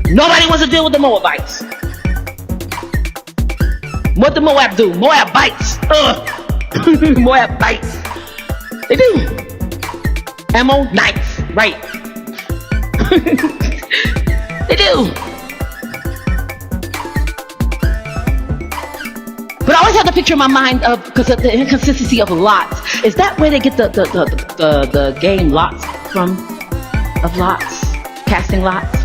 Nobody wants to deal with the Moabites. What did MoAB do? MoAB bites. MoAB bites. They do. Ammo, knife. Right. They do. But I always have the picture in my mind of, because of the inconsistency of lots. Is that where they get the game lots from? Of lots? Casting lots?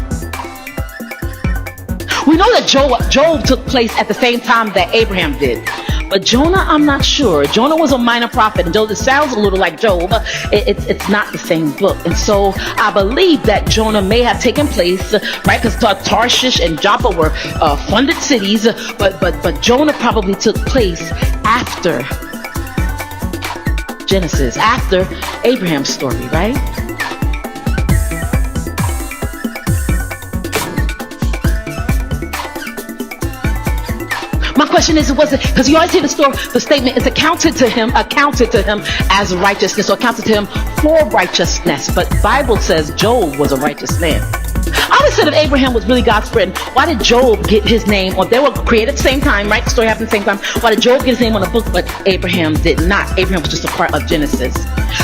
We know that Job took place at the same time that Abraham did. But Jonah, I'm not sure. Jonah was a minor prophet, and though it sounds a little like Job, it's not the same book. And so I believe that Jonah may have taken place, right? Because Tarshish and Joppa were funded cities, but Jonah probably took place after Genesis, after Abraham's story, right? My question is, was it, because you always hear the statement, it's accounted to him as righteousness, or accounted to him for righteousness. But Bible says Job was a righteous man. I always said if Abraham was really God's friend, why did Job get his name, or they were created at the same time, right? The story happened at the same time. Why did Job get his name on the book, but Abraham did not? Abraham was just a part of Genesis.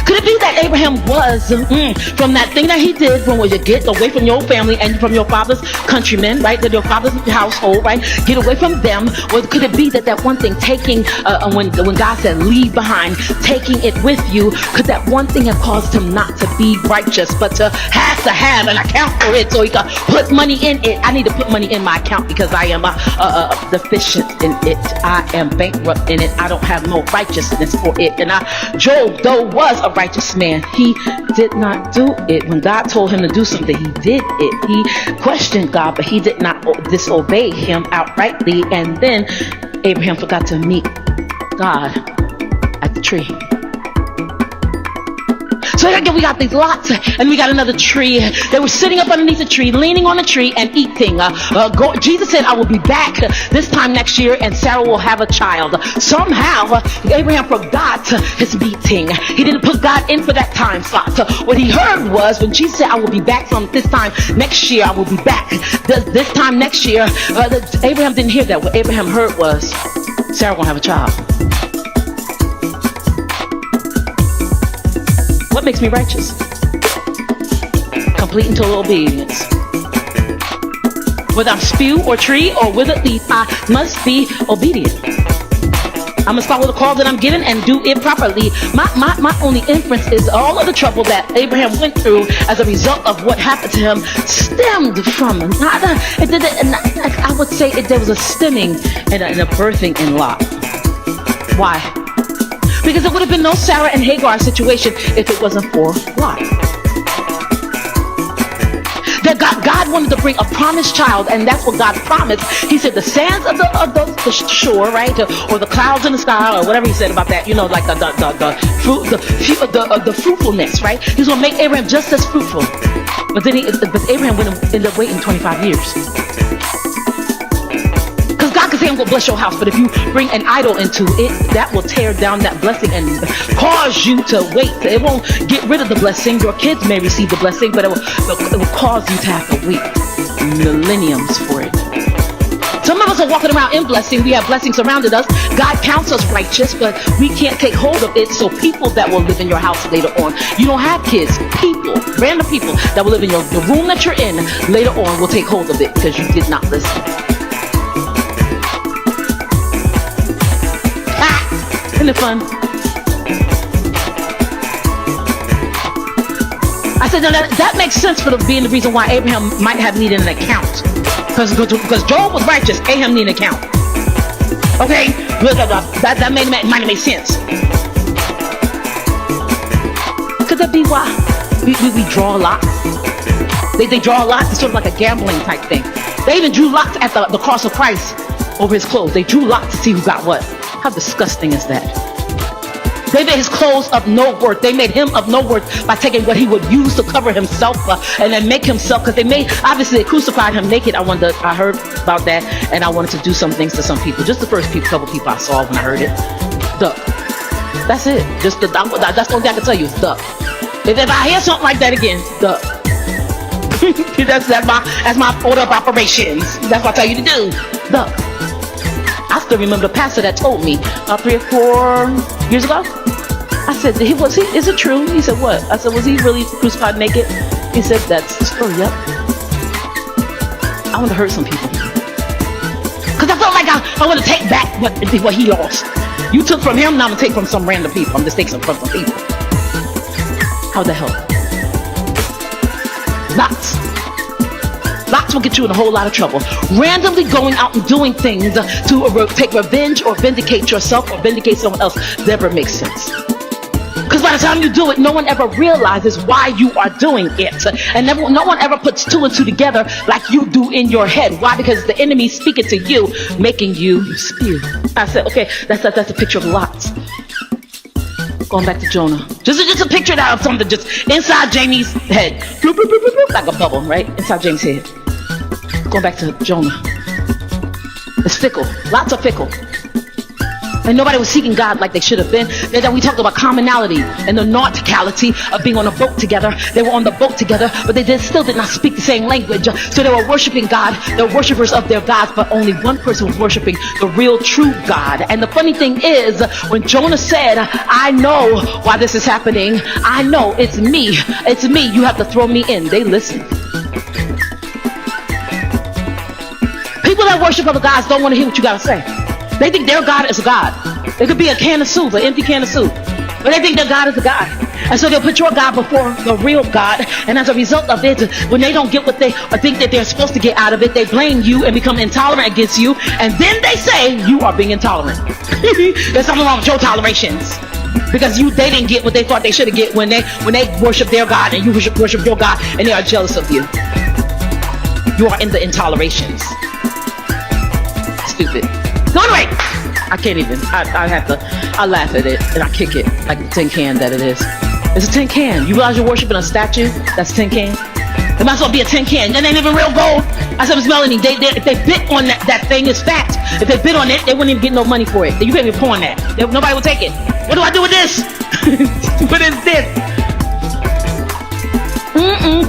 Could it be that Abraham was, from that thing that he did, when you get away from your family and from your father's countrymen, right? Your father's household, right? Get away from them. Or could it be that one thing, taking, when God said leave behind, taking it with you, could that one thing have caused him not to be righteous, but to have an account for it, so he could put money in it? I need to put money in my account because I am deficient in it. I am bankrupt in it. I don't have no righteousness for it. And Job, though, was a righteous man, he did not do it. When God told him to do something, he did it. He questioned God, but he did not disobey him outrightly. And then Abraham forgot to meet God at the tree. So again, we got these lots, and we got another tree. They were sitting up underneath the tree, leaning on the tree and eating. Jesus said, I will be back this time next year, and Sarah will have a child. Somehow, Abraham forgot his meeting. He didn't put God in for that time slot. What he heard was, when Jesus said, I will be back from this time next year, I will be back this time next year. Abraham didn't hear that. What Abraham heard was, Sarah won't have a child. What makes me righteous? Complete and total obedience. Whether I'm spew or tree or withered leaf, I must be obedient. I must follow the call that I'm given and do it properly. My only inference is all of the trouble that Abraham went through as a result of what happened to him stemmed from, I would say there was a stemming and a birthing in Lot. Why? Because it would have been no Sarah and Hagar situation if it wasn't for Lot. That God wanted to bring a promised child, and that's what God promised. He said the sands of the shore, right, or the clouds in the sky, or whatever he said about that. You know, like the fruitfulness, right? He's gonna make Abraham just as fruitful. But then Abraham ended up waiting 25 years. God can say, I'm going to bless your house, but if you bring an idol into it, that will tear down that blessing and cause you to wait. It won't get rid of the blessing. Your kids may receive the blessing, but it will cause you to have to wait millenniums for it. Some of us are walking around in blessing. We have blessings surrounded us. God counts us righteous, but we can't take hold of it. So people that will live in your house later on, you don't have kids, people, random people that will live in the room that you're in later on will take hold of it because you did not listen. Isn't it fun? I said, no, that makes sense for being the reason why Abraham might have needed an account. Because Job was righteous, Abraham needed an account. Okay? That might have made sense. Could that be why we draw lots? They draw lots. It's sort of like a gambling type thing. They even drew lots at the cross of Christ over his clothes. They drew lots to see who got what. How disgusting is that? They made his clothes of no worth. They made him of no worth by taking what he would use to cover himself and then make himself, because they crucified him naked. I heard about that, and I wanted to do some things to some people. Just the first couple people I saw when I heard it. Duck. That's it. That's the only thing I can tell you is duck. If I hear something like that again, duck. that's my order of operations. That's what I tell you to do. Look, I still remember the pastor that told me 3 or 4 years ago. I said, is it true? He said, what? I said, was he really crucified naked? He said, that's the story, yep. I want to hurt some people. Because I felt like I want to take back what he lost. You took from him, now I'm going to take from some random people. I'm just taking from some people. How the hell? Lots will get you in a whole lot of trouble. Randomly going out and doing things to take revenge or vindicate yourself or vindicate someone else never makes sense. Because by the time you do it, no one ever realizes why you are doing it. And no one ever puts 2 and 2 together like you do in your head. Why? Because the enemy speaking to you, making you spew. I said, okay, that's a picture of Lot. Going back to Jonah. Just a picture of something just inside Jamie's head. Bloop, bloop, bloop, bloop, bloop, like a bubble, right? Inside Jamie's head. Going back to Jonah. It's fickle. Lots of fickle. And nobody was seeking God like they should have been. Then we talked about commonality and the nauticality of being on a boat together. They were on the boat together, but they still did not speak the same language. So they were worshiping God. They were worshipers of their gods, but only one person was worshiping the real, true God. And the funny thing is, when Jonah said, I know why this is happening. I know it's me. It's me. You have to throw me in. They listened. People that worship other gods don't want to hear what you got to say. They think their God is a God. It could be a can of soup, an empty can of soup. But they think their God is a God. And so they'll put your God before the real God. And as a result of it, when they don't get what they or think that they're supposed to get out of it, they blame you and become intolerant against you. And then they say you are being intolerant. There's something wrong with your tolerations. Because they didn't get what they thought they should have get when they worship their God and you worship your God and they are jealous of you. You are in the intolerations. Stupid. So anyway, I can't even. I laugh at it and I kick it like the tin can that it is. It's a tin can. You realize you're worshiping a statue? That's a tin can. It might as well be a tin can. That ain't even real gold. I said, Miss Melanie, if they bit on that thing, it's fat. If they bit on it, they wouldn't even get no money for it. You can't even pour on that. Nobody will take it. What do I do with this? What is this?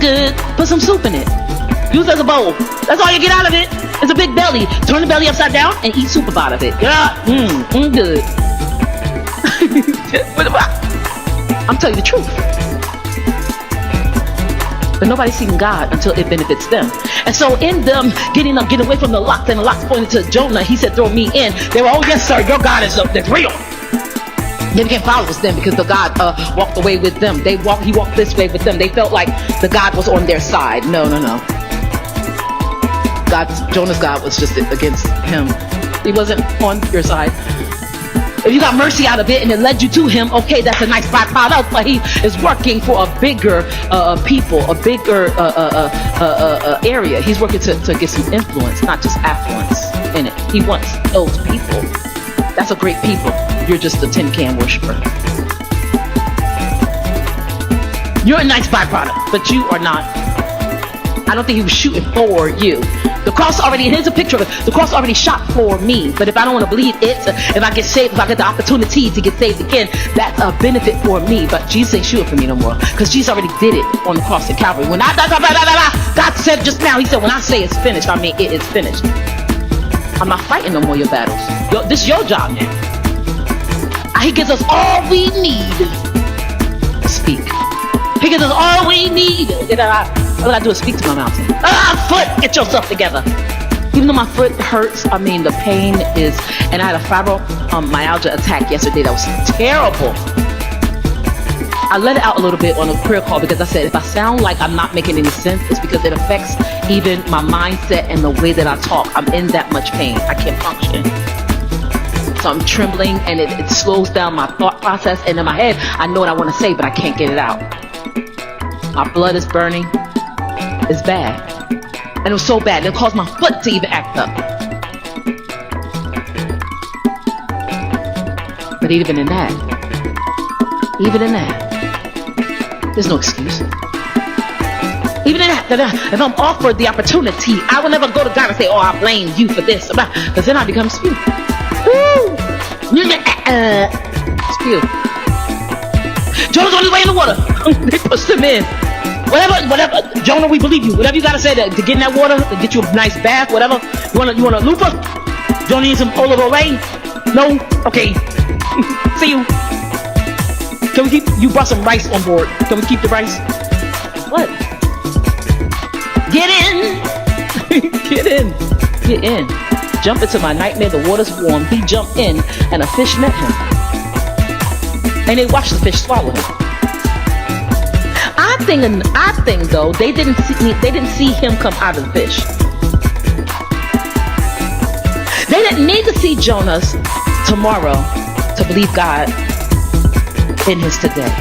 Good. Put some soup in it. Use it as a bowl. That's all you get out of it. It's a big belly. Turn the belly upside down and eat soup out of it. Yeah, good. I'm telling you the truth. But nobody's seeing God until it benefits them. And so in them getting away from the Lot, and the Lot pointed to Jonah, he said, throw me in. They were, oh yes sir, your God is real. They became followers then because the God walked away with them. He walked this way with them. They felt like the God was on their side. No. Jonah's God was just against him. He wasn't on your side. If you got mercy out of it and it led you to him, okay, that's a nice byproduct, but he is working for a bigger people, a bigger area. He's working to get some influence, not just affluence in it. He wants those people. That's a great people. You're just a tin can worshiper. You're a nice byproduct, but you are not. I don't think he was shooting for you. The cross already, here's a picture of it. The cross already shot for me. But if I don't want to believe it, if I get saved, if I get the opportunity to get saved again, that's a benefit for me. But Jesus ain't shooting for me no more. Because Jesus already did it on the cross at Calvary. When God said just now, he said, when I say it's finished, I mean it is finished. I'm not fighting no more your battles. This is your job now. He gives us all we need to speak. He gives us all we need. All I do is speak to my mountain. Foot, get yourself together. Even though my foot hurts, the pain is, and I had a fibromyalgia attack yesterday that was terrible. I let it out a little bit on a prayer call because I said, if I sound like I'm not making any sense, it's because it affects even my mindset and the way that I talk. I'm in that much pain. I can't function. So I'm trembling and it slows down my thought process. And in my head, I know what I want to say, but I can't get it out. My blood is burning. It's bad. And it was so bad, it caused my foot to even act up. But even in that, there's no excuse. Even in that, if I'm offered the opportunity, I will never go to God and say, oh, I blame you for this. Because then I become spew. Spew. Jonah's on his way in the water. They pushed him in. Whatever. Jonah, we believe you. Whatever you gotta say to get in that water, to get you a nice bath, whatever. You want a loofah? Jonah need some olive oil? No? Okay. See you. Can we keep, you brought some rice on board. Can we keep the rice? What? Get in. Get in. Get in. Jump into my nightmare. The water's warm. He jumped in and a fish met him. And they watched the fish swallow him. I think though, they didn't see him come out of the fish. They didn't need to see Jonah's tomorrow to believe God in his today.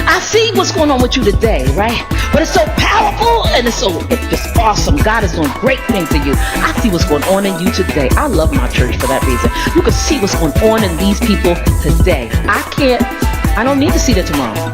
I see what's going on with you today, right? But it's so powerful and it's just awesome. God is doing great things in you. I see what's going on in you today. I love my church for that reason. You can see what's going on in these people today. I don't need to see that tomorrow.